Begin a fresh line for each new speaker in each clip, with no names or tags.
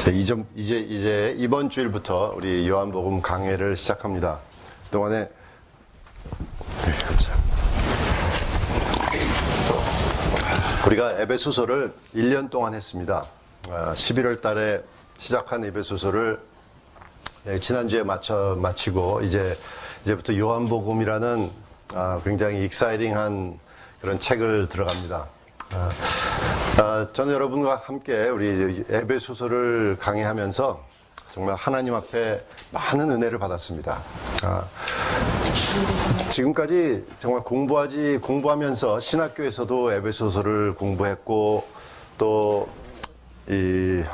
자, 이제 이번 주일부터 우리 요한복음 강해를 시작합니다. 그동안에 우리가 에베소서를 1년 동안 했습니다. 11월 달에 시작한 에베소서를 지난주에 마치고 이제부터 요한복음이라는 굉장히 익사이팅한 그런 책을 들어갑니다. 저는 여러분과 함께 우리 에베소서를 강의하면서 정말 하나님 앞에 많은 은혜를 받았습니다. 지금까지 정말 공부하면서 신학교에서도 에베소서를 공부했고 또 10여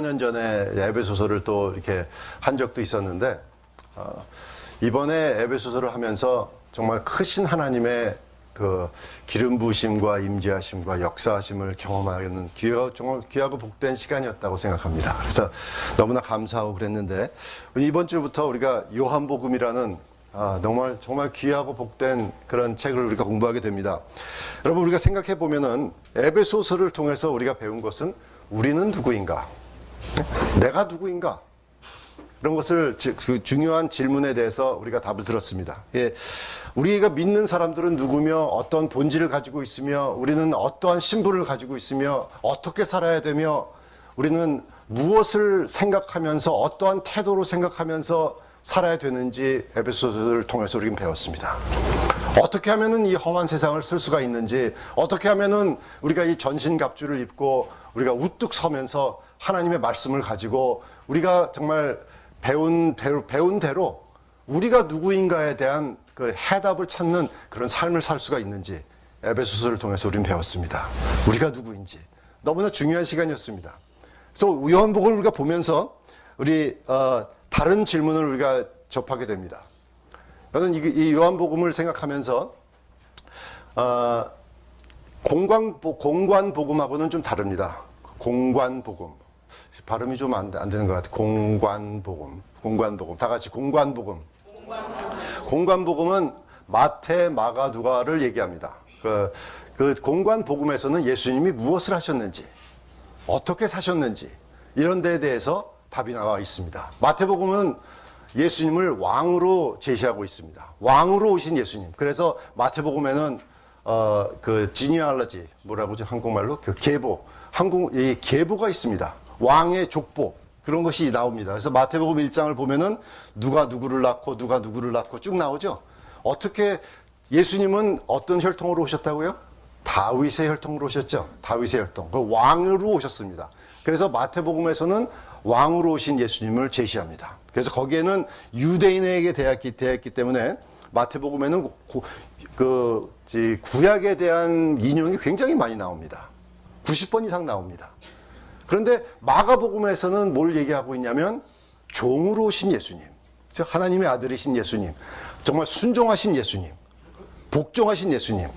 년 전에 에베소서를 또 이렇게 한 적도 있었는데 이번에 에베소서를 하면서 정말 크신 하나님의 그 기름 부으심과 임재하심과 역사하심을 경험하는 정말 귀하고 복된 시간이었다고 생각합니다. 그래서 너무나 감사하고 그랬는데 이번 주부터 우리가 요한복음이라는 정말 귀하고 복된 그런 책을 우리가 공부하게 됩니다. 여러분, 우리가 생각해 보면은 에베소서를 통해서 우리가 배운 것은 우리는 누구인가? 내가 누구인가? 이런 것을 그 중요한 질문에 대해서 우리가 답을 들었습니다. 우리가 믿는 사람들은 누구며 어떤 본질을 가지고 있으며 우리는 어떠한 신분을 가지고 있으며 어떻게 살아야 되며 우리는 무엇을 생각하면서 어떠한 태도로 생각하면서 살아야 되는지 에베소서를 통해서 우리는 배웠습니다. 어떻게 하면은 이 험한 세상을 쓸 수가 있는지, 어떻게 하면은 우리가 이 전신갑주를 입고 우리가 우뚝 서면서 하나님의 말씀을 가지고 우리가 정말 배운 대로 우리가 누구인가에 대한 그 해답을 찾는 그런 삶을 살 수가 있는지 에베소서를 통해서 우리는 배웠습니다. 우리가 누구인지 너무나 중요한 시간이었습니다. 그래서 요한복음을 우리가 보면서 우리 다른 질문을 우리가 접하게 됩니다. 저는 이 요한복음을 생각하면서 공관복음하고는 좀 다릅니다. 공관복음. 발음이 좀 안 되는 것 같아요. 공관복음. 다 같이 공관복음. 공관복음은 마태, 마가, 누가를 얘기합니다. 그 공관복음에서는 예수님이 무엇을 하셨는지, 어떻게 사셨는지 이런 데에 대해서 답이 나와 있습니다. 마태복음은 예수님을 왕으로 제시하고 있습니다. 왕으로 오신 예수님. 그래서 마태복음에는 그 지니알러지, 뭐라고 하죠? 한국말로 그 계보, 이 계보가 있습니다. 왕의 족보, 그런 것이 나옵니다. 그래서 마태복음 1장을 보면은 누가 누구를 낳고 쭉 나오죠. 어떻게 예수님은 어떤 혈통으로 오셨다고요? 다윗의 혈통으로 오셨죠. 다윗의 혈통. 그 왕으로 오셨습니다. 그래서 마태복음에서는 왕으로 오신 예수님을 제시합니다. 그래서 거기에는 유대인에게 대했기 때문에 마태복음에는 구약에 대한 인용이 굉장히 많이 나옵니다. 90번 이상 나옵니다. 그런데 마가복음에서는 뭘 얘기하고 있냐면 종으로 오신 예수님, 즉 하나님의 아들이신 예수님, 정말 순종하신 예수님, 복종하신 예수님.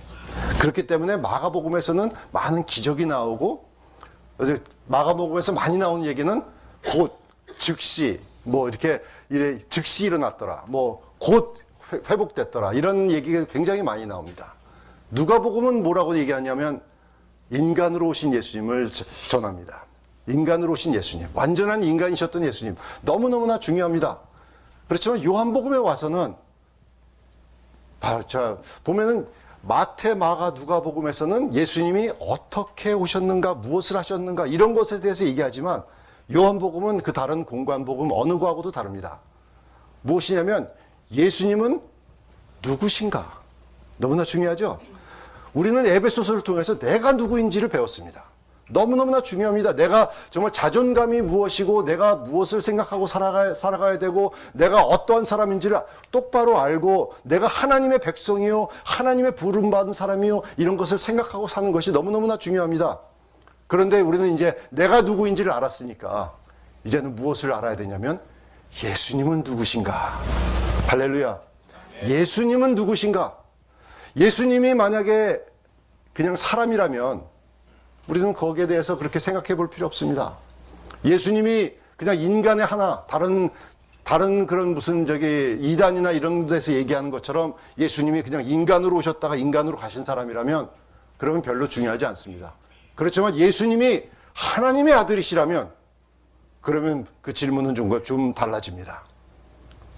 그렇기 때문에 마가복음에서는 많은 기적이 나오고, 마가복음에서 많이 나오는 얘기는 곧, 즉시, 이렇게 즉시 일어났더라, 곧 회복됐더라, 이런 얘기가 굉장히 많이 나옵니다. 누가복음은 뭐라고 얘기하냐면 인간으로 오신 예수님을 전합니다. 인간으로 오신 예수님, 완전한 인간이셨던 예수님, 너무너무나 중요합니다. 그렇지만 요한복음에 와서는 보면은 마태, 마가, 누가복음에서는 예수님이 어떻게 오셨는가, 무엇을 하셨는가 이런 것에 대해서 얘기하지만 요한복음은 그 다른 공관복음 어느 거하고도 다릅니다. 무엇이냐면 예수님은 누구신가? 너무나 중요하죠? 우리는 에베소서를 통해서 내가 누구인지를 배웠습니다. 너무너무나 중요합니다. 내가 정말 자존감이 무엇이고 내가 무엇을 생각하고 살아가야 되고 내가 어떠한 사람인지를 똑바로 알고 내가 하나님의 백성이요 하나님의 부름받은 사람이요 이런 것을 생각하고 사는 것이 너무너무나 중요합니다. 그런데 우리는 이제 내가 누구인지를 알았으니까 이제는 무엇을 알아야 되냐면 예수님은 누구신가? 할렐루야. 예수님은 누구신가? 예수님이 만약에 그냥 사람이라면 우리는 거기에 대해서 그렇게 생각해 볼 필요 없습니다. 예수님이 그냥 인간의 하나, 다른 그런 무슨 이단이나 이런 데서 얘기하는 것처럼 예수님이 그냥 인간으로 오셨다가 인간으로 가신 사람이라면 그러면 별로 중요하지 않습니다. 그렇지만 예수님이 하나님의 아들이시라면 그러면 그 질문은 좀 달라집니다.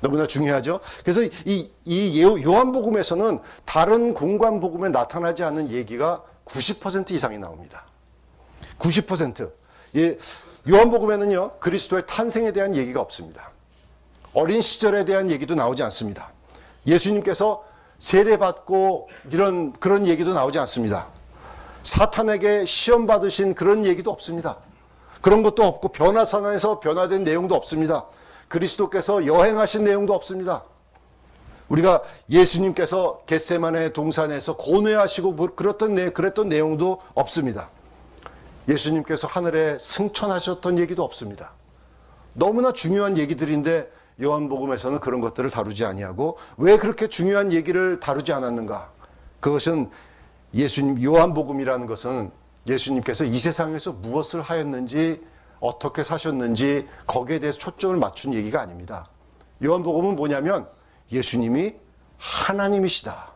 너무나 중요하죠. 그래서 이 요한복음에서는 다른 공관복음에 나타나지 않는 얘기가 90% 이상이 나옵니다. 90%. 예, 요한복음에는요, 그리스도의 탄생에 대한 얘기가 없습니다. 어린 시절에 대한 얘기도 나오지 않습니다. 예수님께서 세례받고 그런 얘기도 나오지 않습니다. 사탄에게 시험 받으신 그런 얘기도 없습니다. 그런 것도 없고 변화산에서 변화된 내용도 없습니다. 그리스도께서 여행하신 내용도 없습니다. 우리가 예수님께서 겟세마네 동산에서 고뇌하시고 그랬던 내용도 없습니다. 예수님께서 하늘에 승천하셨던 얘기도 없습니다. 너무나 중요한 얘기들인데 요한복음에서는 그런 것들을 다루지 아니하고, 왜 그렇게 중요한 얘기를 다루지 않았는가? 그것은 요한복음이라는 것은 예수님께서 이 세상에서 무엇을 하였는지, 어떻게 사셨는지 거기에 대해서 초점을 맞춘 얘기가 아닙니다. 요한복음은 뭐냐면 예수님이 하나님이시다.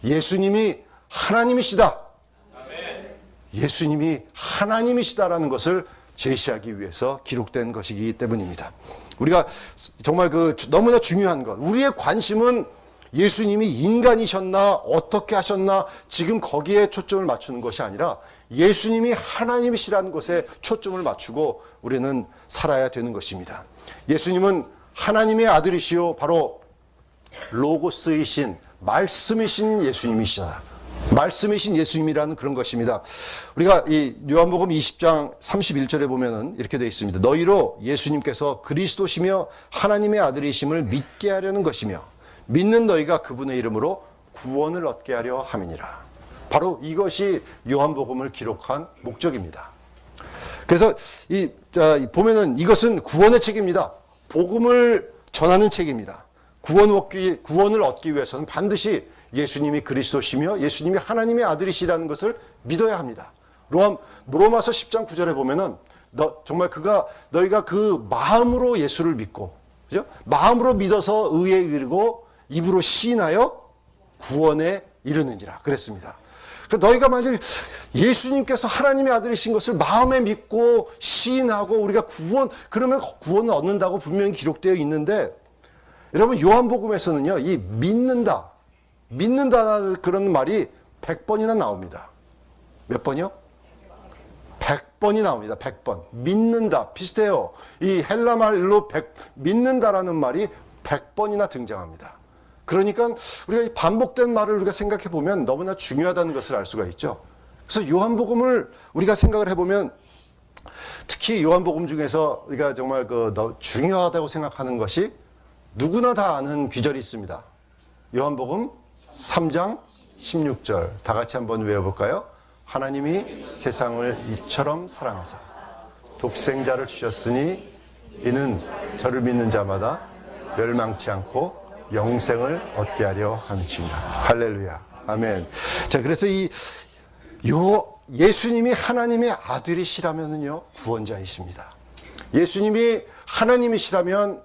예수님이 하나님이시다. 예수님이 하나님이시다라는 것을 제시하기 위해서 기록된 것이기 때문입니다. 우리가 정말 너무나 중요한 것, 우리의 관심은 예수님이 인간이셨나, 어떻게 하셨나, 지금 거기에 초점을 맞추는 것이 아니라 예수님이 하나님이시라는 것에 초점을 맞추고 우리는 살아야 되는 것입니다. 예수님은 하나님의 아들이시요, 바로 로고스이신, 말씀이신 예수님이시다. 말씀이신 예수님이라는 그런 것입니다. 우리가 이 요한복음 20장 31절에 보면은 이렇게 되어 있습니다. 너희로 예수님께서 그리스도시며 하나님의 아들이심을 믿게 하려는 것이며 믿는 너희가 그분의 이름으로 구원을 얻게 하려 함이니라. 바로 이것이 요한복음을 기록한 목적입니다. 그래서 보면은 이것은 구원의 책입니다. 복음을 전하는 책입니다. 구원을 얻기 위해서는 반드시 예수님이 그리스도시며 예수님이 하나님의 아들이시라는 것을 믿어야 합니다. 로마서 10장 9절에 보면은 정말 너희가 그 마음으로 예수를 믿고, 그죠? 마음으로 믿어서 의에 이르고 입으로 시인하여 구원에 이르느니라 그랬습니다. 너희가 만일 예수님께서 하나님의 아들이신 것을 마음에 믿고 시인하고 우리가 그러면 구원을 얻는다고 분명히 기록되어 있는데, 여러분 요한복음에서는요, 이 믿는다 그런 말이 100번이나 나옵니다. 몇 번이요? 100번이 나옵니다. 100번. 믿는다. 비슷해요. 이 헬라 말로 믿는다라는 말이 100번이나 등장합니다. 그러니까 우리가 반복된 말을 우리가 생각해 보면 너무나 중요하다는 것을 알 수가 있죠. 그래서 요한복음을 우리가 생각을 해보면, 특히 요한복음 중에서 우리가 정말 중요하다고 생각하는 것이 누구나 다 아는 귀절이 있습니다. 요한복음 3장 16절 다 같이 한번 외워볼까요? 하나님이 세상을 이처럼 사랑하사 독생자를 주셨으니 이는 저를 믿는 자마다 멸망치 않고 영생을 얻게 하려 함이니라. 할렐루야. 아멘. 자, 그래서 예수님이 하나님의 아들이시라면요, 구원자이십니다. 예수님이 하나님이시라면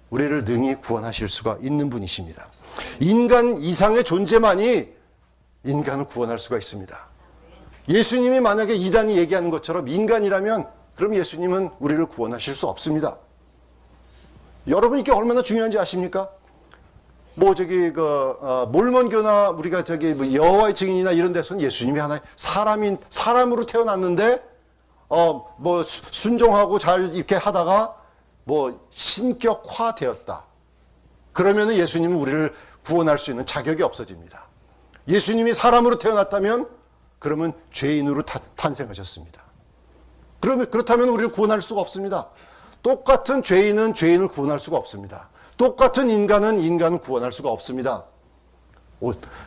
우리를 능히 구원하실 수가 있는 분이십니다. 인간 이상의 존재만이 인간을 구원할 수가 있습니다. 예수님이 만약에 이단이 얘기하는 것처럼 인간이라면 그럼 예수님은 우리를 구원하실 수 없습니다. 여러분 이게 얼마나 중요한지 아십니까? 몰몬교나 우리가 여호와의 증인이나 이런 데서는 예수님이 하나의 사람으로 태어났는데 순종하고 잘 이렇게 하다가 신격화되었다. 그러면은 예수님은 우리를 구원할 수 있는 자격이 없어집니다. 예수님이 사람으로 태어났다면 그러면 죄인으로 탄생하셨습니다. 그렇다면 우리를 구원할 수가 없습니다. 똑같은 죄인은 죄인을 구원할 수가 없습니다. 똑같은 인간은 인간을 구원할 수가 없습니다.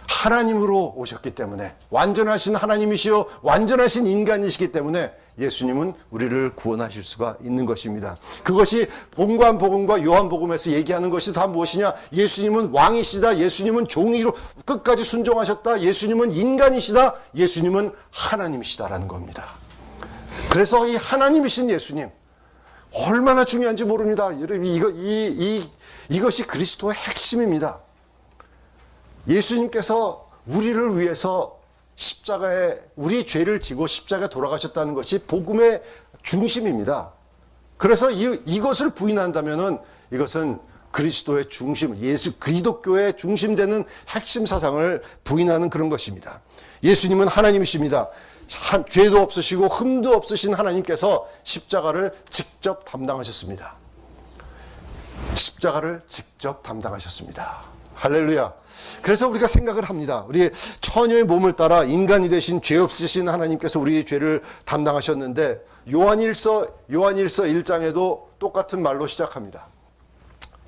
하나님으로 오셨기 때문에, 완전하신 하나님이시요 완전하신 인간이시기 때문에 예수님은 우리를 구원하실 수가 있는 것입니다. 그것이 본관복음과 요한복음에서 얘기하는 것이 다 무엇이냐? 예수님은 왕이시다. 예수님은 종이로 끝까지 순종하셨다. 예수님은 인간이시다. 예수님은 하나님이시다라는 겁니다. 그래서 이 하나님이신 예수님, 얼마나 중요한지 모릅니다. 여러분, 이것이 그리스도의 핵심입니다. 예수님께서 우리를 위해서 십자가에 우리 죄를 지고 십자가에 돌아가셨다는 것이 복음의 중심입니다. 그래서 이것을 부인한다면은 이것은 그리스도의 중심, 예수 기독교의 중심되는 핵심 사상을 부인하는 그런 것입니다. 예수님은 하나님이십니다. 죄도 없으시고 흠도 없으신 하나님께서 십자가를 직접 담당하셨습니다. 십자가를 직접 담당하셨습니다. 할렐루야. 그래서 우리가 생각을 합니다. 우리 처녀의 몸을 따라 인간이 되신 죄 없으신 하나님께서 우리의 죄를 담당하셨는데 요한일서 1장에도 똑같은 말로 시작합니다.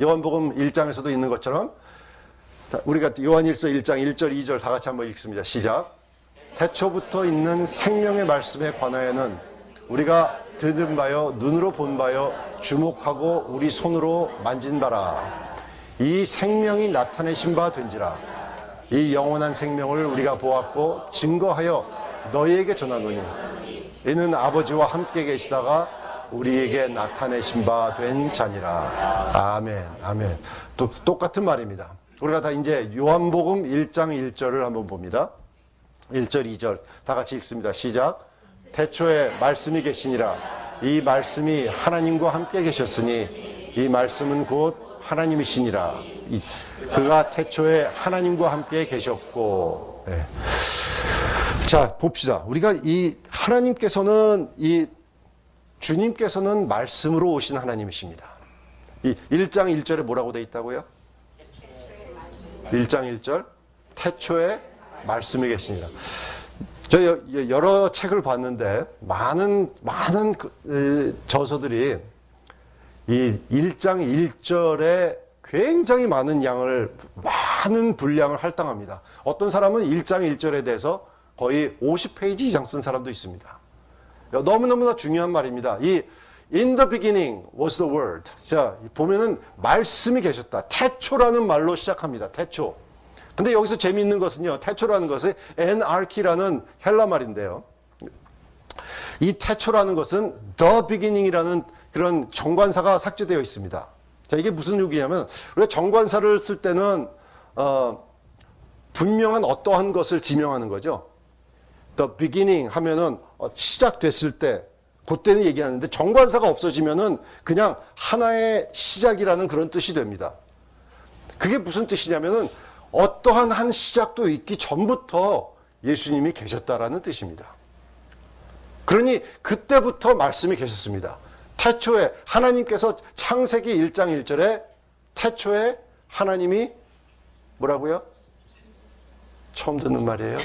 요한복음 1장에서도 있는 것처럼 우리가 요한일서 1장 1절 2절 다 같이 한번 읽습니다. 시작. 태초부터 있는 생명의 말씀에 관하여는 우리가 들은 바요 눈으로 본 바요 주목하고 우리 손으로 만진 바라. 이 생명이 나타내신 바 된지라. 이 영원한 생명을 우리가 보았고 증거하여 너희에게 전하노니 이는 아버지와 함께 계시다가 우리에게 나타내신 바 된 자니라. 아멘, 아멘. 또 똑같은 말입니다. 우리가 다 이제 요한복음 1장 1절을 한번 봅니다. 1절 2절 다 같이 읽습니다. 시작. 태초에 말씀이 계시니라. 이 말씀이 하나님과 함께 계셨으니 이 말씀은 곧 하나님이시니라. 그가 태초에 하나님과 함께 계셨고. 네. 자, 봅시다. 우리가 이 하나님께서는 이 주님께서는 말씀으로 오신 하나님이십니다. 이 1장 1절에 뭐라고 되어 있다고요? 1장 1절 태초에 말씀이 계시니라. 저 여러 책을 봤는데 많은 저서들이 이 1장 1절에 굉장히 많은 분량을 할당합니다. 어떤 사람은 1장 1절에 대해서 거의 50페이지 이상 쓴 사람도 있습니다. 너무너무나 중요한 말입니다. 이 In the beginning was the word. 자, 보면은 말씀이 계셨다. 태초라는 말로 시작합니다. 태초. 근데 여기서 재미있는 것은요. 태초라는 것은 엔아르키라는 헬라 말인데요. 이 태초라는 것은 the beginning이라는 그런 정관사가 삭제되어 있습니다. 자, 이게 무슨 얘기냐면 우리가 정관사를 쓸 때는 분명한 어떠한 것을 지명하는 거죠. The beginning 하면은 시작됐을 때 그때는 얘기하는데 정관사가 없어지면은 그냥 하나의 시작이라는 그런 뜻이 됩니다. 그게 무슨 뜻이냐면은 어떠한 한 시작도 있기 전부터 예수님이 계셨다라는 뜻입니다. 그러니 그때부터 말씀이 계셨습니다. 태초에 하나님께서 창세기 1장 1절에 태초에 하나님이 뭐라고요? 처음 듣는 말이에요.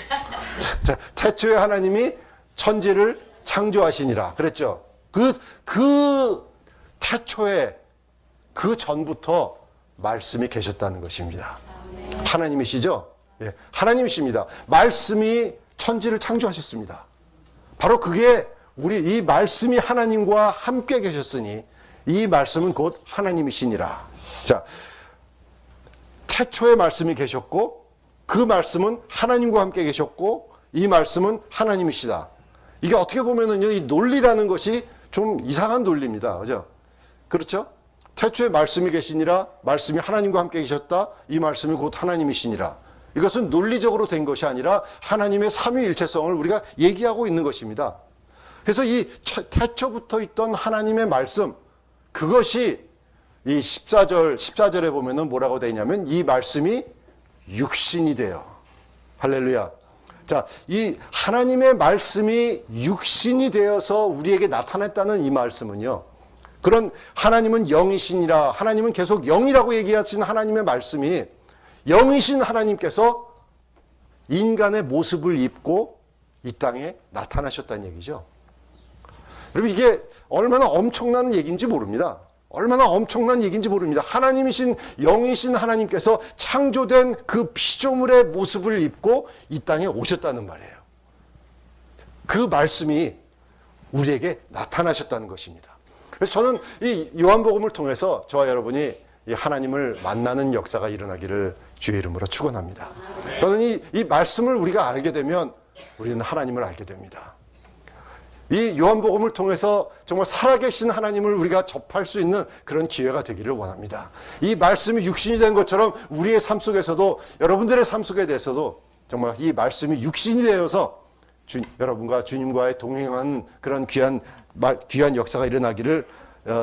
자, 태초에 하나님이 천지를 창조하시니라 그랬죠. 그 태초에 그 전부터 말씀이 계셨다는 것입니다. 하나님이시죠? 예, 하나님이십니다. 말씀이 천지를 창조하셨습니다. 바로 그게 이 말씀이 하나님과 함께 계셨으니 이 말씀은 곧 하나님이시니라. 자, 태초에 말씀이 계셨고 그 말씀은 하나님과 함께 계셨고 이 말씀은 하나님이시다. 이게 어떻게 보면은요, 이 논리라는 것이 좀 이상한 논리입니다. 그죠? 그렇죠? 태초에 말씀이 계시니라, 말씀이 하나님과 함께 계셨다, 이 말씀이 곧 하나님이시니라. 이것은 논리적으로 된 것이 아니라 하나님의 삼위일체성을 우리가 얘기하고 있는 것입니다. 그래서 이 태초부터 있던 하나님의 말씀, 그것이 이 14절에 보면은 뭐라고 되어 있냐면 이 말씀이 육신이 돼요. 할렐루야. 자, 이 하나님의 말씀이 육신이 되어서 우리에게 나타났다는 이 말씀은요. 그런 하나님은 영이시니라, 하나님은 계속 영이라고 얘기하신 하나님의 말씀이 영이신 하나님께서 인간의 모습을 입고 이 땅에 나타나셨다는 얘기죠. 여러분, 이게 얼마나 엄청난 얘기인지 모릅니다. 얼마나 엄청난 얘기인지 모릅니다. 하나님이신 영이신 하나님께서 창조된 그 피조물의 모습을 입고 이 땅에 오셨다는 말이에요. 그 말씀이 우리에게 나타나셨다는 것입니다. 그래서 저는 이 요한복음을 통해서 저와 여러분이 이 하나님을 만나는 역사가 일어나기를 주의 이름으로 축원합니다. 저는 이 말씀을 우리가 알게 되면 우리는 하나님을 알게 됩니다. 이 요한복음을 통해서 정말 살아계신 하나님을 우리가 접할 수 있는 그런 기회가 되기를 원합니다. 이 말씀이 육신이 된 것처럼 우리의 삶 속에서도, 여러분들의 삶 속에 대해서도 정말 이 말씀이 육신이 되어서 여러분과 주님과의 동행하는 그런 귀한 역사가 일어나기를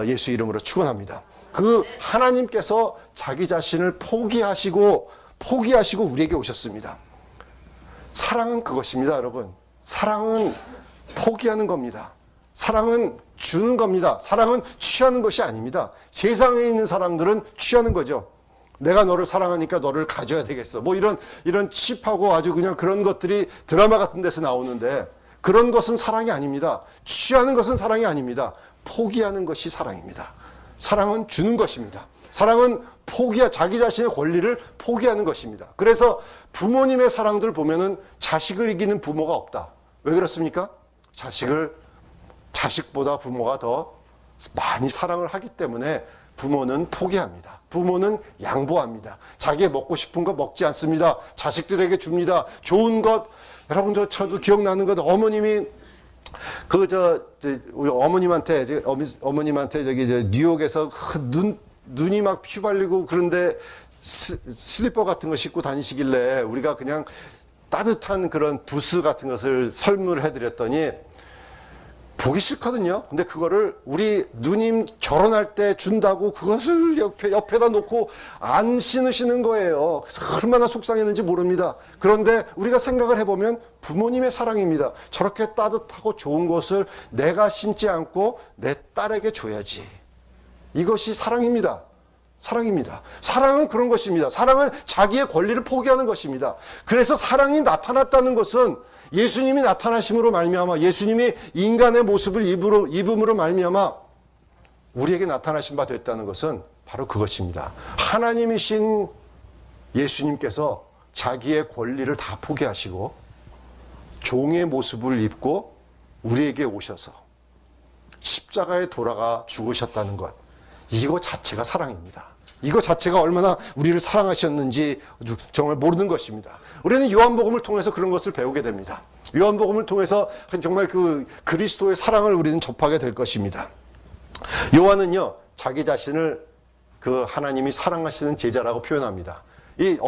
예수 이름으로 축원합니다. 그 하나님께서 자기 자신을 포기하시고 우리에게 오셨습니다. 사랑은 그것입니다, 여러분. 사랑은 포기하는 겁니다. 사랑은 주는 겁니다. 사랑은 취하는 것이 아닙니다. 세상에 있는 사랑들은 취하는 거죠. 내가 너를 사랑하니까 너를 가져야 되겠어. 뭐 이런 칩하고 아주 그냥 그런 것들이 드라마 같은 데서 나오는데, 그런 것은 사랑이 아닙니다. 취하는 것은 사랑이 아닙니다. 포기하는 것이 사랑입니다. 사랑은 주는 것입니다. 사랑은 자기 자신의 권리를 포기하는 것입니다. 그래서 부모님의 사랑들 보면은 자식을 이기는 부모가 없다. 왜 그렇습니까? 자식보다 부모가 더 많이 사랑을 하기 때문에 부모는 포기합니다. 부모는 양보합니다. 자기의 먹고 싶은 거 먹지 않습니다. 자식들에게 줍니다. 좋은 것, 여러분 저도 기억나는 것, 어머님이 우리 어머님한테 뉴욕에서 눈이 막 휘발리고 그런데 슬리퍼 같은 거 신고 다니시길래 우리가 그냥 따뜻한 그런 부스 같은 것을 선물해 드렸더니 보기 싫거든요. 근데 그거를 우리 누님 결혼할 때 준다고 그것을 옆에다 놓고 안 신으시는 거예요. 그래서 얼마나 속상했는지 모릅니다. 그런데 우리가 생각을 해보면 부모님의 사랑입니다. 저렇게 따뜻하고 좋은 것을 내가 신지 않고 내 딸에게 줘야지. 이것이 사랑입니다. 사랑입니다. 사랑은 그런 것입니다. 사랑은 자기의 권리를 포기하는 것입니다. 그래서 사랑이 나타났다는 것은 예수님이 나타나심으로 말미암아, 예수님이 인간의 모습을 입음으로 말미암아 우리에게 나타나신 바 됐다는 것은 바로 그것입니다. 하나님이신 예수님께서 자기의 권리를 다 포기하시고 종의 모습을 입고 우리에게 오셔서 십자가에 돌아가 죽으셨다는 것, 이거 자체가 사랑입니다. 이거 자체가 얼마나 우리를 사랑하셨는지 정말 모르는 것입니다. 우리는 요한복음을 통해서 그런 것을 배우게 됩니다. 요한복음을 통해서 정말 그 그리스도의 사랑을 우리는 접하게 될 것입니다. 요한은요, 자기 자신을 그 하나님이 사랑하시는 제자라고 표현합니다. 이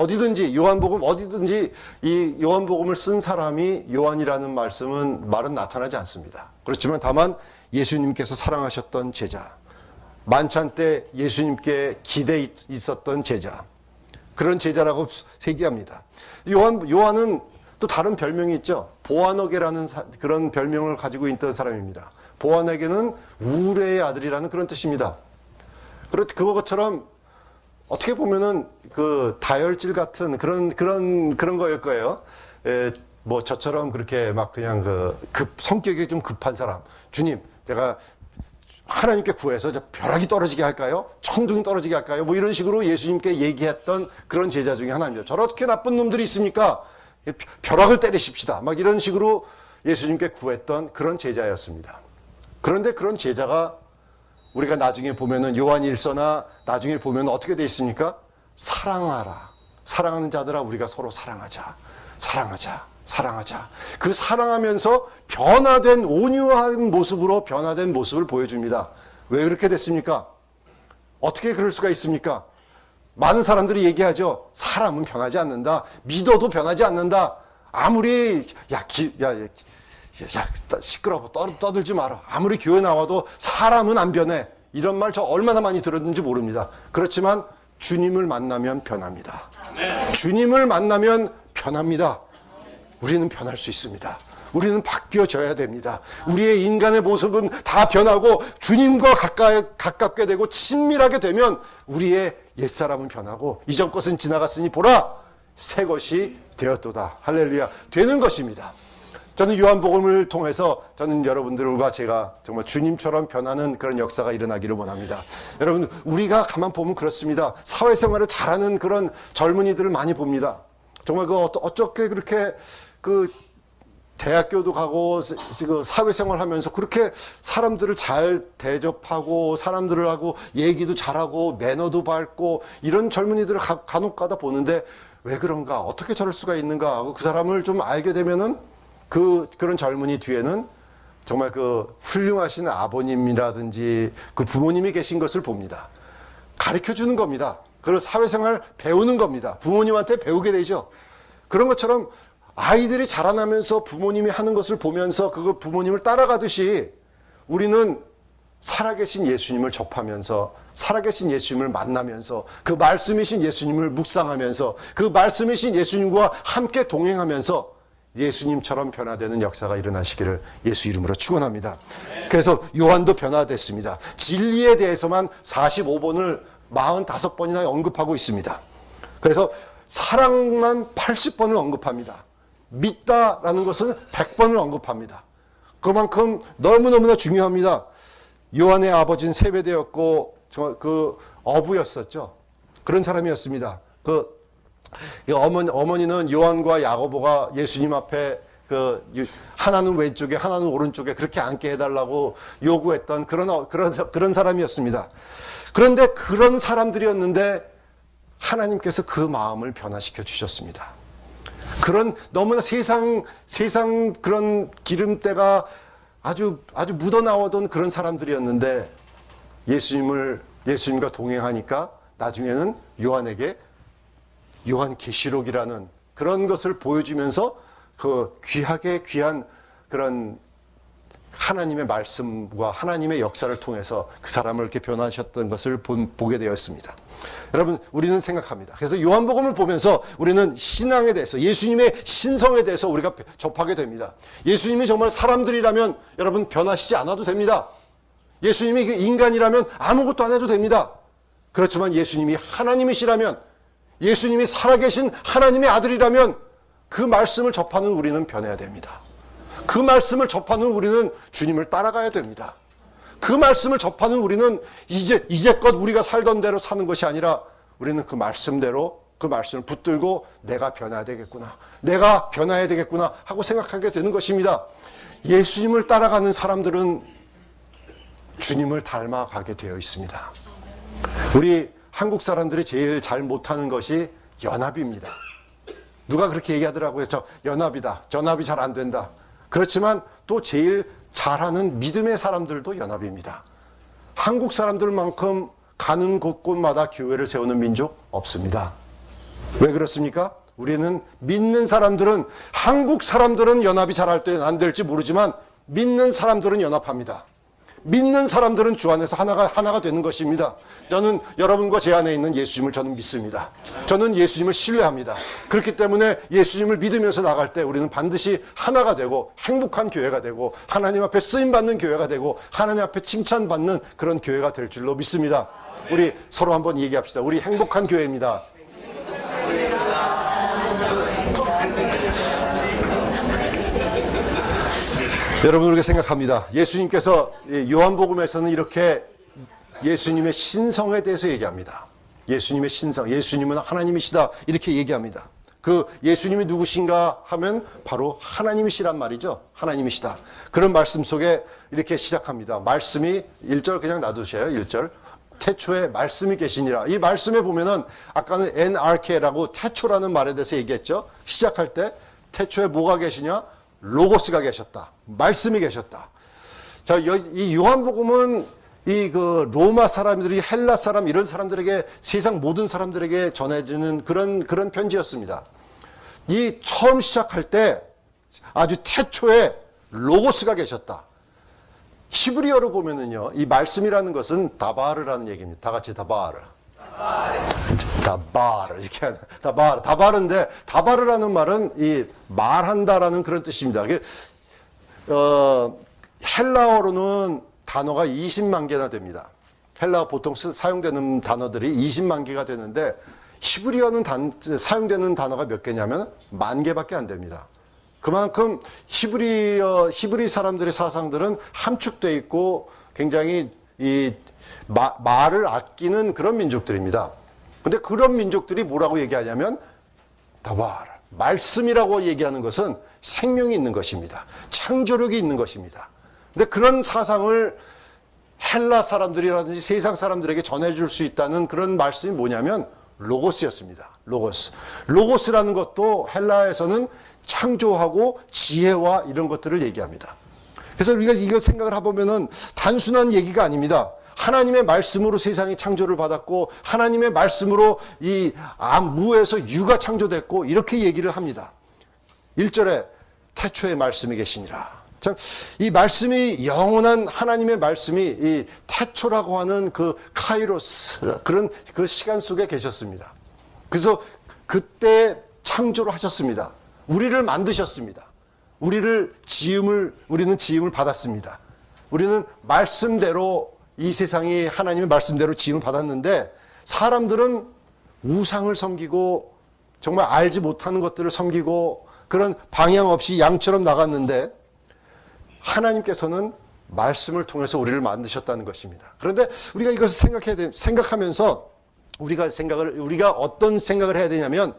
요한복음을 쓴 사람이 요한이라는 말은 나타나지 않습니다. 그렇지만 다만 예수님께서 사랑하셨던 제자, 만찬 때 예수님께 기대 있었던 제자, 그런 제자라고 세기합니다. 요한은 또 다른 별명이 있죠. 보아너게라는 그런 별명을 가지고 있던 사람입니다. 보아너게는 우레의 아들이라는 그런 뜻입니다. 그것처럼 어떻게 보면은 그 다혈질 같은 그런 거일 거예요. 뭐 저처럼 그렇게 막 그냥 성격이 좀 급한 사람. 주님, 내가 하나님께 구해서 벼락이 떨어지게 할까요? 천둥이 떨어지게 할까요? 뭐 이런 식으로 예수님께 얘기했던 그런 제자 중에 하나입니다. 저렇게 나쁜 놈들이 있습니까? 벼락을 때리십시다. 막 이런 식으로 예수님께 구했던 그런 제자였습니다. 그런데 그런 제자가 우리가 나중에 보면은 요한일서나 나중에 보면 어떻게 돼 있습니까? 사랑하라. 사랑하는 자들아, 우리가 서로 사랑하자. 그 사랑하면서 온유한 모습으로 변화된 모습을 보여줍니다. 왜 그렇게 됐습니까? 어떻게 그럴 수가 있습니까? 많은 사람들이 얘기하죠. 사람은 변하지 않는다. 믿어도 변하지 않는다. 아무리 시끄러워 떠들지 마라. 아무리 교회 나와도 사람은 안 변해. 이런 말 저 얼마나 많이 들었는지 모릅니다. 그렇지만 주님을 만나면 변합니다. 주님을 만나면 변합니다. 우리는 변할 수 있습니다. 우리는 바뀌어져야 됩니다. 우리의 인간의 모습은 다 변하고 주님과 가깝게 되고 친밀하게 되면 우리의 옛사람은 변하고 이전 것은 지나갔으니 보라, 새 것이 되었도다. 할렐루야. 되는 것입니다. 저는 요한복음을 통해서 저는 여러분들과 제가 정말 주님처럼 변하는 그런 역사가 일어나기를 원합니다. 여러분, 우리가 가만 보면 그렇습니다. 사회생활을 잘하는 그런 젊은이들을 많이 봅니다. 정말 어떻게 그렇게 대학교도 가고 사회생활 하면서 그렇게 사람들을 잘 대접하고 사람들하고 얘기도 잘하고 매너도 밝고 이런 젊은이들을 간혹 가다 보는데 왜 그런가, 어떻게 저럴 수가 있는가 하고 그 사람을 좀 알게 되면은 그런 젊은이 뒤에는 정말 훌륭하신 아버님이라든지 그 부모님이 계신 것을 봅니다. 가르쳐 주는 겁니다. 그런 사회생활 배우는 겁니다. 부모님한테 배우게 되죠. 그런 것처럼 아이들이 자라나면서 부모님이 하는 것을 보면서 그걸 부모님을 따라가듯이 우리는 살아계신 예수님을 접하면서 살아계신 예수님을 만나면서 그 말씀이신 예수님을 묵상하면서 그 말씀이신 예수님과 함께 동행하면서 예수님처럼 변화되는 역사가 일어나시기를 예수 이름으로 축원합니다. 그래서 요한도 변화됐습니다. 진리에 대해서만 45번을 45번이나 언급하고 있습니다. 그래서 사랑만 80번을 언급합니다. 믿다라는 것은 100번을 언급합니다. 그만큼 너무너무나 중요합니다. 요한의 아버지는 세베대였고 그 어부였었죠. 그런 사람이었습니다. 어머니는 요한과 야고보가 예수님 앞에 하나는 왼쪽에 하나는 오른쪽에 그렇게 앉게 해달라고 요구했던 그런 사람이었습니다. 그런데 그런 사람들이었는데 하나님께서 그 마음을 변화시켜 주셨습니다. 그런 너무나 세상 그런 기름때가 아주 묻어나오던 그런 사람들이었는데 예수님과 동행하니까 나중에는 요한에게 요한계시록이라는 그런 것을 보여주면서 그 귀한 그런 하나님의 말씀과 하나님의 역사를 통해서 그 사람을 이렇게 변화하셨던 것을 보게 되었습니다. 여러분, 우리는 생각합니다. 그래서 요한복음을 보면서 우리는 신앙에 대해서, 예수님의 신성에 대해서 우리가 접하게 됩니다. 예수님이 정말 사람들이라면 여러분 변하시지 않아도 됩니다. 예수님이 인간이라면 아무것도 안 해도 됩니다. 그렇지만 예수님이 하나님이시라면, 예수님이 살아계신 하나님의 아들이라면 그 말씀을 접하는 우리는 변해야 됩니다. 그 말씀을 접하는 우리는 주님을 따라가야 됩니다. 그 말씀을 접하는 우리는 이제껏 우리가 살던 대로 사는 것이 아니라 우리는 그 말씀대로 그 말씀을 붙들고 내가 변해야 되겠구나, 내가 변해야 되겠구나 하고 생각하게 되는 것입니다. 예수님을 따라가는 사람들은 주님을 닮아가게 되어 있습니다. 우리 한국 사람들이 제일 잘 못하는 것이 연합입니다. 누가 그렇게 얘기하더라고요. 저 연합이다. 전합이 잘 안 된다. 그렇지만 또 제일 잘하는 믿음의 사람들도 연합입니다. 한국 사람들만큼 가는 곳곳마다 교회를 세우는 민족 없습니다. 왜 그렇습니까? 우리는 믿는 사람들은, 한국 사람들은 연합이 잘할 때 안 될지 모르지만 믿는 사람들은 연합합니다. 믿는 사람들은 주 안에서 하나가 되는 것입니다. 저는 여러분과 제 안에 있는 예수님을 저는 믿습니다. 저는 예수님을 신뢰합니다. 그렇기 때문에 예수님을 믿으면서 나갈 때 우리는 반드시 하나가 되고 행복한 교회가 되고 하나님 앞에 쓰임받는 교회가 되고 하나님 앞에 칭찬받는 그런 교회가 될 줄로 믿습니다. 우리 서로 한번 얘기합시다. 우리 행복한 교회입니다. 여러분, 우리가 생각합니다. 예수님께서 요한복음에서는 이렇게 예수님의 신성에 대해서 얘기합니다. 예수님의 신성, 예수님은 하나님이시다 이렇게 얘기합니다. 그 예수님이 누구신가 하면 바로 하나님이시란 말이죠. 하나님이시다. 그런 말씀 속에 이렇게 시작합니다. 말씀이 1절 그냥 놔두셔요. 1절. 태초에 말씀이 계시니라. 이 말씀에 보면은 아까는 NRK라고 태초라는 말에 대해서 얘기했죠. 시작할 때 태초에 뭐가 계시냐? 로고스가 계셨다. 말씀이 계셨다. 자, 이 요한복음은 그 로마 사람들이 헬라 사람 이런 사람들에게, 세상 모든 사람들에게 전해지는 그런 편지였습니다. 이 처음 시작할 때 아주 태초에 로고스가 계셨다. 히브리어로 보면은요, 이 말씀이라는 것은 다바르라는 얘기입니다. 다 같이 다바르. 다바르 이렇게 하는 다바르인데, 다바르라는 말은 이 말한다라는 그런 뜻입니다. 헬라어로는 단어가 20만 개나 됩니다. 헬라어 보통 사용되는 단어들이 20만 개가 되는데 히브리어는 사용되는 단어가 몇 개냐면 10,000개밖에 안 됩니다. 그만큼 히브리 사람들의 사상들은 함축되어 있고 굉장히 말을 아끼는 그런 민족들입니다. 근데 그런 민족들이 뭐라고 얘기하냐면 다바르, 말씀이라고 얘기하는 것은 생명이 있는 것입니다. 창조력이 있는 것입니다. 근데 그런 사상을 헬라 사람들이라든지 세상 사람들에게 전해줄 수 있다는 그런 말씀이 뭐냐면 로고스였습니다. 로고스. 로고스라는 것도 헬라에서는 창조하고 지혜와 이런 것들을 얘기합니다. 그래서 우리가 이거 생각을 해보면은 단순한 얘기가 아닙니다. 하나님의 말씀으로 세상이 창조를 받았고 하나님의 말씀으로 이 무에서 유가 창조됐고 이렇게 얘기를 합니다. 1절에 태초에 말씀이 계시니라. 참, 이 말씀이 영원한 하나님의 말씀이 이 태초라고 하는 그 카이로스, 그런 그 시간 속에 계셨습니다. 그래서 그때 창조를 하셨습니다. 우리를 만드셨습니다. 우리는 지음을 받았습니다. 우리는 말씀대로 이 세상이 하나님의 말씀대로 지음을 받았는데 사람들은 우상을 섬기고 정말 알지 못하는 것들을 섬기고 그런 방향 없이 양처럼 나갔는데 하나님께서는 말씀을 통해서 우리를 만드셨다는 것입니다. 그런데 우리가 이것을 생각하면서 우리가 어떤 생각을 해야 되냐면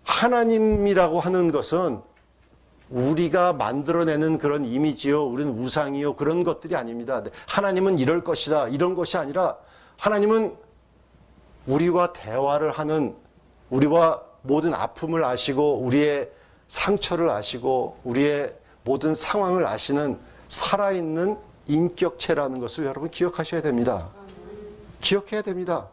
하나님이라고 하는 것은 우리가 만들어내는 그런 이미지요, 우리는 우상이요, 그런 것들이 아닙니다. 하나님은 이럴 것이다, 이런 것이 아니라 하나님은 우리와 대화를 하는, 우리와 모든 아픔을 아시고 우리의 상처를 아시고 우리의 모든 상황을 아시는 살아있는 인격체라는 것을 여러분 기억하셔야 됩니다. 기억해야 됩니다.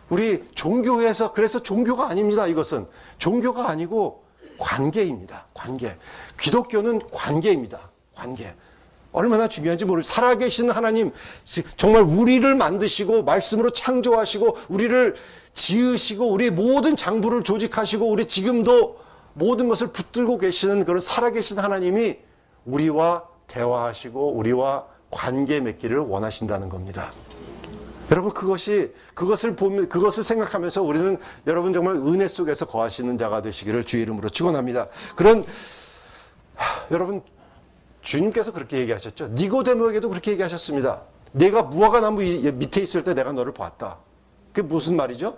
우리 종교에서, 그래서 종교가 아닙니다. 이것은 종교가 아니고 관계입니다. 관계. 기독교는 관계입니다. 관계. 얼마나 중요한지 살아계신 하나님, 정말 우리를 만드시고 말씀으로 창조하시고 우리를 지으시고 우리 모든 장부를 조직하시고 우리 지금도 모든 것을 붙들고 계시는 그런 살아계신 하나님이 우리와 대화하시고 우리와 관계 맺기를 원하신다는 겁니다. 여러분, 그것을 생각하면서 우리는 여러분 정말 은혜 속에서 거하시는 자가 되시기를 주의 이름으로 축원합니다. 여러분, 주님께서 그렇게 얘기하셨죠. 니고데모에게도 그렇게 얘기하셨습니다. 내가 무화과 나무 밑에 있을 때 내가 너를 봤다. 그게 무슨 말이죠?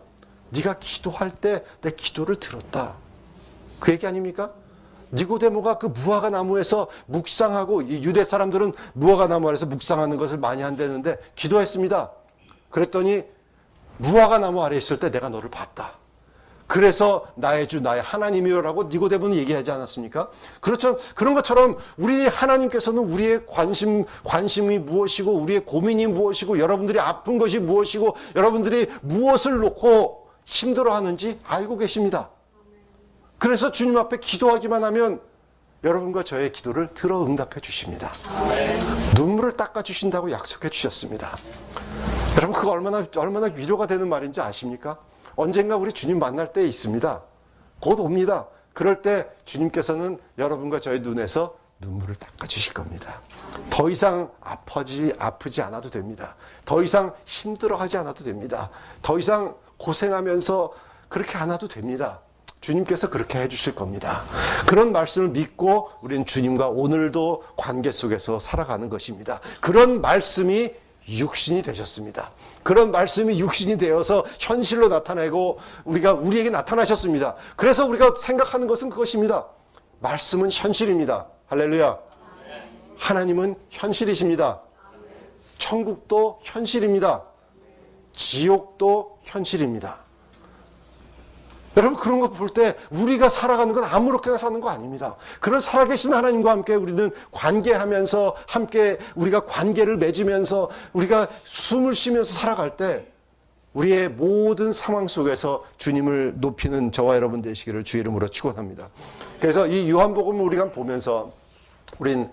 네가 기도할 때 내 기도를 들었다. 그 얘기 아닙니까? 니고데모가 그 무화과 나무에서 묵상하고, 이 유대 사람들은 무화과 나무 아래서 묵상하는 것을 많이 한다는데 기도했습니다. 그랬더니 무화과 나무 아래 있을 때 내가 너를 봤다. 그래서 나의 주 나의 하나님이요라고 니고데모는 얘기하지 않았습니까? 그렇죠. 그런 것처럼 우리 하나님께서는 우리의 관심이 무엇이고 우리의 고민이 무엇이고 여러분들이 아픈 것이 무엇이고 여러분들이 무엇을 놓고 힘들어하는지 알고 계십니다. 그래서 주님 앞에 기도하기만 하면 여러분과 저의 기도를 들어 응답해 주십니다. 눈물을 닦아 주신다고 약속해 주셨습니다. 여러분, 그거 얼마나 위로가 되는 말인지 아십니까? 언젠가 우리 주님 만날 때 있습니다. 곧 옵니다. 그럴 때 주님께서는 여러분과 저의 눈에서 눈물을 닦아 주실 겁니다. 더 이상 아프지 않아도 됩니다. 더 이상 힘들어하지 않아도 됩니다. 더 이상 고생하면서 그렇게 안 해도 됩니다. 주님께서 그렇게 해주실 겁니다. 그런 말씀을 믿고 우리는 주님과 오늘도 관계 속에서 살아가는 것입니다. 그런 말씀이 육신이 되셨습니다. 그런 말씀이 육신이 되어서 현실로 나타내고 우리에게 나타나셨습니다. 그래서 우리가 생각하는 것은 그것입니다. 말씀은 현실입니다. 할렐루야. 하나님은 현실이십니다. 천국도 현실입니다. 지옥도 현실입니다. 여러분, 그런 거 볼 때 우리가 살아가는 건 아무렇게나 사는 거 아닙니다. 그런 살아계신 하나님과 함께 우리는 관계하면서 함께 우리가 관계를 맺으면서 우리가 숨을 쉬면서 살아갈 때 우리의 모든 상황 속에서 주님을 높이는 저와 여러분 되시기를 주의 이름으로 축원합니다. 그래서 이 요한복음을 우리가 보면서 우린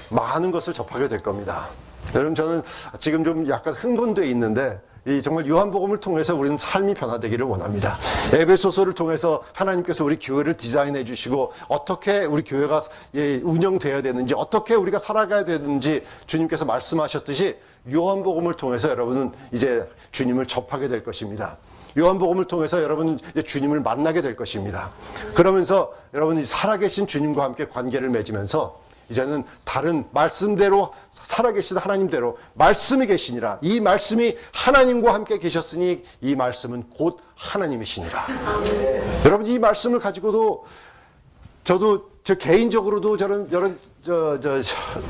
많은 것을 접하게 될 겁니다. 여러분, 저는 지금 좀 약간 흥분되어 있는데 정말 요한복음을 통해서 우리는 삶이 변화되기를 원합니다. 에베소서를 통해서 하나님께서 우리 교회를 디자인해 주시고 어떻게 우리 교회가 운영되어야 되는지 어떻게 우리가 살아가야 되는지 주님께서 말씀하셨듯이 요한복음을 통해서 여러분은 이제 주님을 접하게 될 것입니다. 요한복음을 통해서 여러분은 이제 주님을 만나게 될 것입니다. 그러면서 여러분이 살아계신 주님과 함께 관계를 맺으면서 이제는 다른 말씀대로 살아계신 하나님대로 말씀이 계시니라. 이 말씀이 하나님과 함께 계셨으니 이 말씀은 곧 하나님이시니라. 여러분, 이 말씀을 가지고도 저도 개인적으로도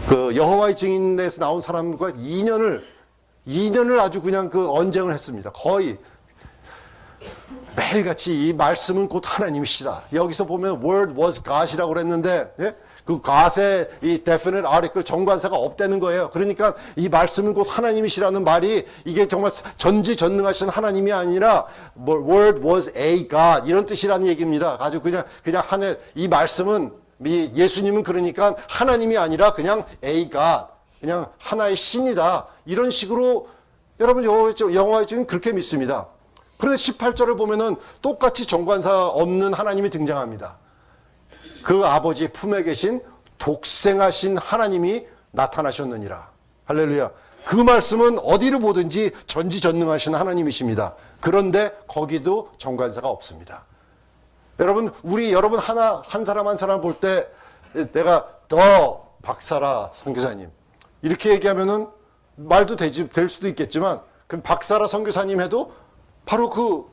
그 여호와의 증인에서 나온 사람과 2년을 아주 그냥 그 언쟁을 했습니다. 거의 매일같이 이 말씀은 곧 하나님이시다. 여기서 보면 word was God이라고 그랬는데, 예? 그 God의 이 definite article 정관사가 없다는 거예요. 그러니까 이 말씀은 곧 하나님이시라는 말이 이게 정말 전지전능하신 하나님이 아니라 word was a God 이런 뜻이라는 얘기입니다. 아주 그냥 하늘 이 말씀은 예수님은 그러니까 하나님이 아니라 그냥 a God 그냥 하나의 신이다. 이런 식으로 여러분 영화에 지금 그렇게 믿습니다. 그런데 18절을 보면은 똑같이 정관사 없는 하나님이 등장합니다. 그 아버지의 품에 계신 독생하신 하나님이 나타나셨느니라. 할렐루야. 그 말씀은 어디를 보든지 전지전능하신 하나님이십니다. 그런데 거기도 정관사가 없습니다. 여러분 한 사람 한 사람 볼 때 내가 너 박사라 선교사님 이렇게 얘기하면은 말도 될 수도 있겠지만 그럼 박사라 선교사님 해도 바로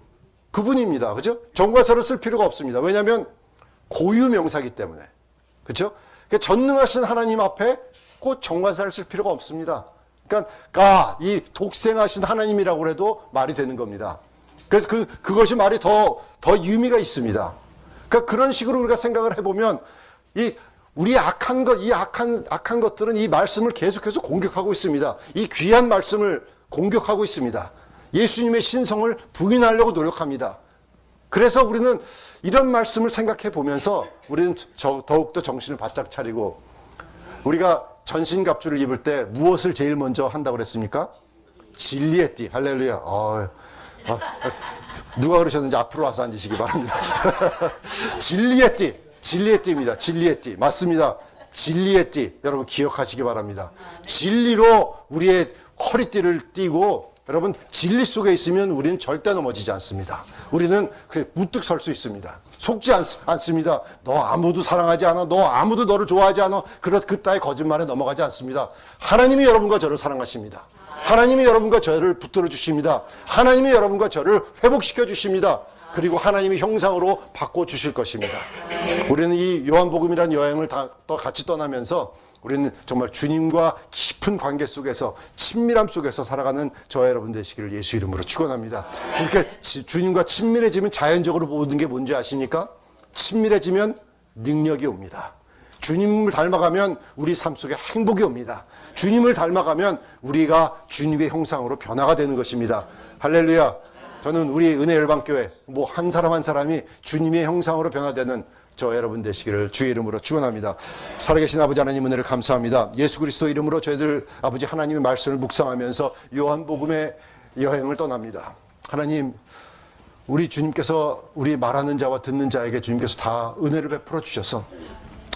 그분입니다. 그죠? 정관사를 쓸 필요가 없습니다. 왜냐하면 고유 명사기 때문에. 그렇죠? 그러니까 전능하신 하나님 앞에 꼭 정관사를 쓸 필요가 없습니다. 그러니까 이 독생하신 하나님이라고 해도 말이 되는 겁니다. 그래서 그것이 말이 더 의미가 있습니다. 그러니까 그런 식으로 우리가 생각을 해보면 우리 악한 것들은 이 말씀을 계속해서 공격하고 있습니다. 이 귀한 말씀을 공격하고 있습니다. 예수님의 신성을 부인하려고 노력합니다. 그래서 우리는 이런 말씀을 생각해 보면서 우리는 더욱더 정신을 바짝 차리고 우리가 전신갑주를 입을 때 무엇을 제일 먼저 한다고 그랬습니까? 진리의 띠. 할렐루야. 누가 그러셨는지 앞으로 와서 앉으시기 바랍니다. 진리의 띠. 진리의 띠입니다. 진리의 띠. 맞습니다. 진리의 띠. 여러분 기억하시기 바랍니다. 진리로 우리의 허리띠를 띠고 여러분 진리 속에 있으면 우리는 절대 넘어지지 않습니다. 우리는 무뚝 설 수 있습니다. 속지 않습니다. 너 아무도 사랑하지 않아. 너 아무도 너를 좋아하지 않아. 그따위 거짓말에 넘어가지 않습니다. 하나님이 여러분과 저를 사랑하십니다. 하나님이 여러분과 저를 붙들어 주십니다. 하나님이 여러분과 저를 회복시켜 주십니다. 그리고 하나님의 형상으로 바꿔주실 것입니다. 우리는 이 요한복음이라는 여행을 또 같이 떠나면서 우리는 정말 주님과 깊은 관계 속에서 친밀함 속에서 살아가는 저와 여러분 되시기를 예수 이름으로 축원합니다. 이렇게 주님과 친밀해지면 자연적으로 모든 게 뭔지 아십니까? 친밀해지면 능력이 옵니다. 주님을 닮아가면 우리 삶 속에 행복이 옵니다. 주님을 닮아가면 우리가 주님의 형상으로 변화가 되는 것입니다. 할렐루야. 저는 우리 은혜열방교회 한 사람 한 사람이 주님의 형상으로 변화되는 저 여러분 되시기를 주의 이름으로 축원합니다. 살아계신 아버지 하나님 은혜를 감사합니다. 예수 그리스도 이름으로 저희들 아버지 하나님의 말씀을 묵상하면서 요한복음의 여행을 떠납니다. 하나님 우리 주님께서 우리 말하는 자와 듣는 자에게 주님께서 다 은혜를 베풀어 주셔서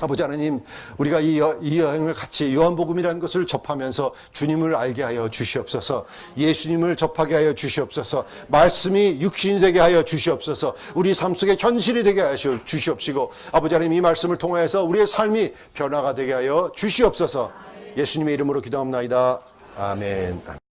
아버지 하나님 우리가 이 여행을 같이 요한복음이라는 것을 접하면서 주님을 알게 하여 주시옵소서. 예수님을 접하게 하여 주시옵소서. 말씀이 육신이 되게 하여 주시옵소서. 우리 삶 속에 현실이 되게 하여 주시옵시고 아버지 하나님 이 말씀을 통하여서 우리의 삶이 변화가 되게 하여 주시옵소서. 예수님의 이름으로 기도합나이다. 아멘.